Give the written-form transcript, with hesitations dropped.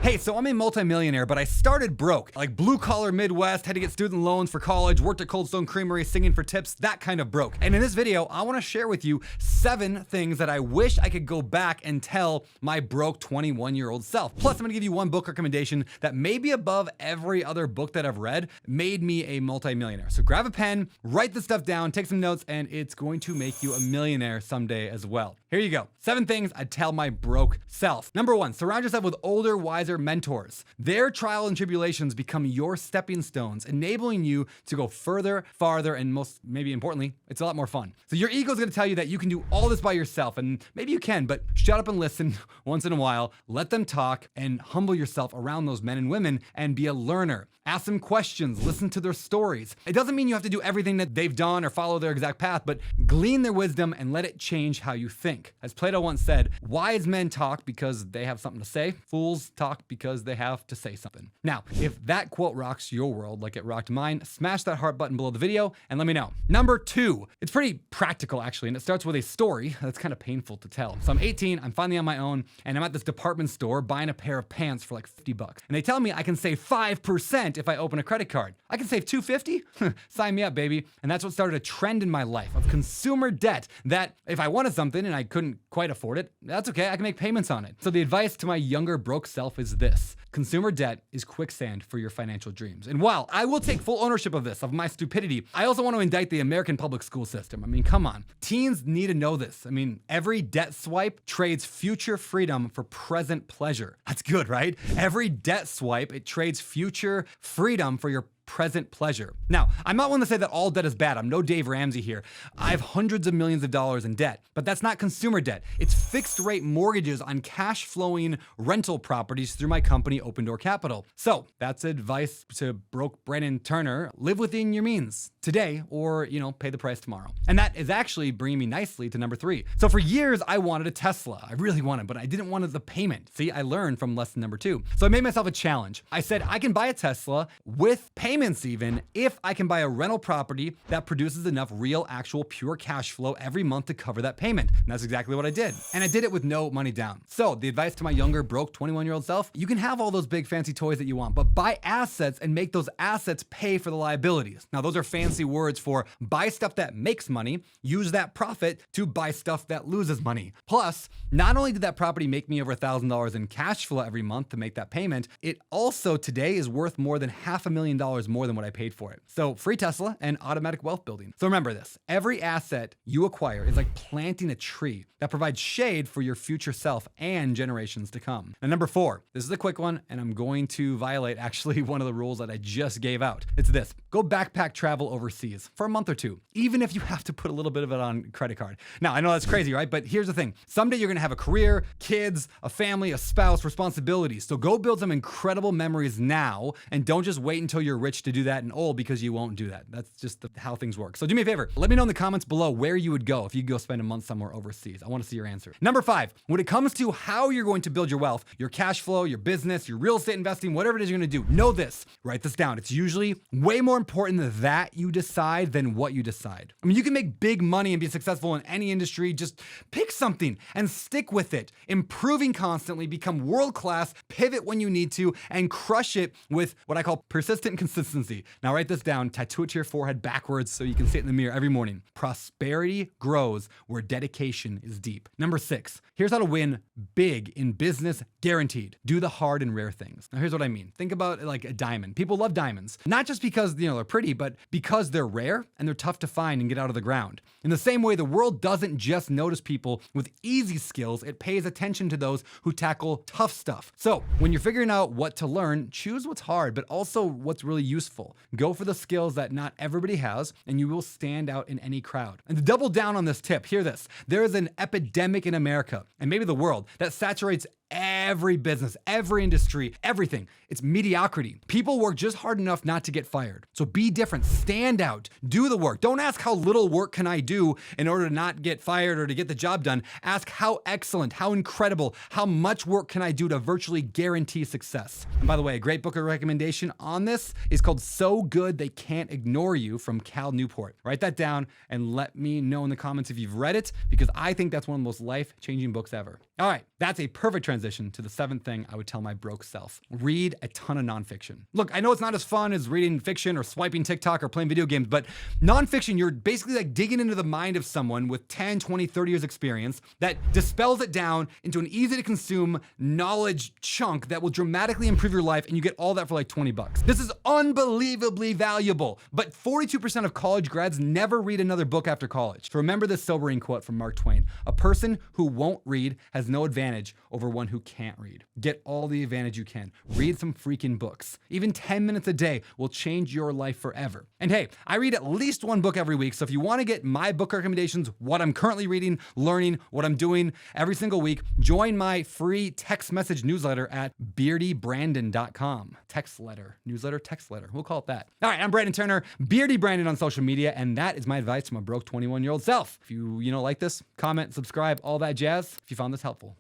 Hey, so I'm a multimillionaire, but I started broke. Like blue collar Midwest, had to get student loans for college, worked at Cold Stone Creamery singing for tips, that kind of broke. And in this video, I wanna share with you 7 things that I wish I could go back and tell my broke 21-year-old self. Plus, I'm gonna give you one book recommendation that may be above every other book that I've read, made me a multimillionaire. So grab a pen, write this stuff down, take some notes, and it's going to make you a millionaire someday as well. Here you go. 7 things I'd tell my broke self. Number 1, surround yourself with older, wiser mentors. Their trial and tribulations become your stepping stones, enabling you to go further, farther, and most, maybe importantly, it's a lot more fun. So your ego's gonna tell you that you can do all this by yourself, and maybe you can, but shut up and listen once in a while, let them talk, and humble yourself around those men and women, and be a learner. Ask them questions, listen to their stories. It doesn't mean you have to do everything that they've done or follow their exact path, but glean their wisdom and let it change how you think. As Plato once said, wise men talk because they have something to say. Fools talk because they have to say something. Now, if that quote rocks your world like it rocked mine, smash that heart button below the video and let me know. Number 2, it's pretty practical actually, and it starts with a story that's kind of painful to tell. So I'm 18, I'm finally on my own, and I'm at this department store buying a pair of pants for like $50. And they tell me I can save 5% if I open a credit card. I can save $250? Sign me up, baby. And that's what started a trend in my life of consumer debt that if I wanted something and I couldn't quite afford it, that's okay, I can make payments on it. So the advice to my younger broke self is this: consumer debt is quicksand for your financial dreams. And while I will take full ownership of this, of my stupidity, I also want to indict the American public school system. I mean, come on. Teens need to know this. I mean, every debt swipe trades future freedom for present pleasure. That's good, right? Every debt swipe, it trades future freedom for your present pleasure. Now, I'm not one to say that all debt is bad. I'm no Dave Ramsey here. I have hundreds of millions of dollars in debt, but that's not consumer debt. It's fixed rate mortgages on cash flowing rental properties through my company, Open Door Capital. So that's advice to broke Brennan Turner. Live within your means today, or, pay the price tomorrow. And that is actually bringing me nicely to number 3. So for years, I wanted a Tesla. I really wanted, but I didn't want the payment. See, I learned from lesson number 2. So I made myself a challenge. I said, I can buy a Tesla with payments even if I can buy a rental property that produces enough real, actual, pure cash flow every month to cover that payment. And that's exactly what I did. And I did it with no money down. So the advice to my younger, broke 21-year-old self, you can have all those big fancy toys that you want, but buy assets and make those assets pay for the liabilities. Now, those are fancy words for buy stuff that makes money, use that profit to buy stuff that loses money. Plus, not only did that property make me over $1,000 in cash flow every month to make that payment, it also today is worth more than $500,000 more than what I paid for it. So free Tesla and automatic wealth building. So remember this, every asset you acquire is like planting a tree that provides shade for your future self and generations to come. And number 4, this is a quick one, and I'm going to violate actually one of the rules that I just gave out. It's this: go backpack travel overseas for a month or 2, even if you have to put a little bit of it on credit card. Now, I know that's crazy, right? But here's the thing. Someday you're gonna have a career, kids, a family, a spouse, responsibilities. So go build some incredible memories now, and don't just wait until you're rich to do that and old, because you won't do that. That's just how things work. So do me a favor, let me know in the comments below where you would go if you could go spend a month somewhere overseas. I want to see your answer. Number 5, when it comes to how you're going to build your wealth, your cash flow, your business, your real estate investing, whatever it is you're going to do, know this. Write this down. It's usually way more important that you decide than what you decide. I mean, you can make big money and be successful in any industry. Just pick something and stick with it. Improving constantly, become world-class, pivot when you need to, and crush it with what I call persistent consistency. Now write this down, tattoo it to your forehead backwards so you can see it in the mirror every morning. Prosperity grows where dedication is deep. Number 6, here's how to win big in business, guaranteed. Do the hard and rare things. Now here's what I mean. Think about it like a diamond. People love diamonds, not just because they're pretty, but because they're rare and they're tough to find and get out of the ground. In the same way, the world doesn't just notice people with easy skills, it pays attention to those who tackle tough stuff. So when you're figuring out what to learn, choose what's hard, but also what's really useful. Go for the skills that not everybody has, and you will stand out in any crowd. And to double down on this tip, hear this. There is an epidemic in America, and maybe the world, that saturates every business, every industry, everything. It's mediocrity. People work just hard enough not to get fired. So be different, stand out, do the work. Don't ask how little work can I do in order to not get fired or to get the job done. Ask how excellent, how incredible, how much work can I do to virtually guarantee success. And by the way, a great book recommendation on this is called So Good They Can't Ignore You from Cal Newport. Write that down and let me know in the comments if you've read it, because I think that's one of the most life-changing books ever. All right, that's a perfect transition to the seventh thing I would tell my broke self. Read a ton of nonfiction. Look, I know it's not as fun as reading fiction or swiping TikTok or playing video games, but nonfiction, you're basically like digging into the mind of someone with 10, 20, 30 years experience that dispels it down into an easy to consume knowledge chunk that will dramatically improve your life, and you get all that for like 20 bucks. This is unbelievably valuable, but 42% of college grads never read another book after college. So remember this sobering quote from Mark Twain: "A person who won't read has no advantage over one who can't read." Get all the advantage you can. Read some freaking books. Even 10 minutes a day will change your life forever. And hey, I read at least one book every week, so if you want to get my book recommendations, what I'm currently reading, learning, what I'm doing every single week, join my free text message newsletter at beardybrandon.com. Text letter, newsletter, text letter. We'll call it that. All right, I'm Brandon Turner, Beardy Brandon on social media, and that is my advice to my broke 21-year-old self. If you like this, comment, subscribe, all that jazz, if you found this helpful.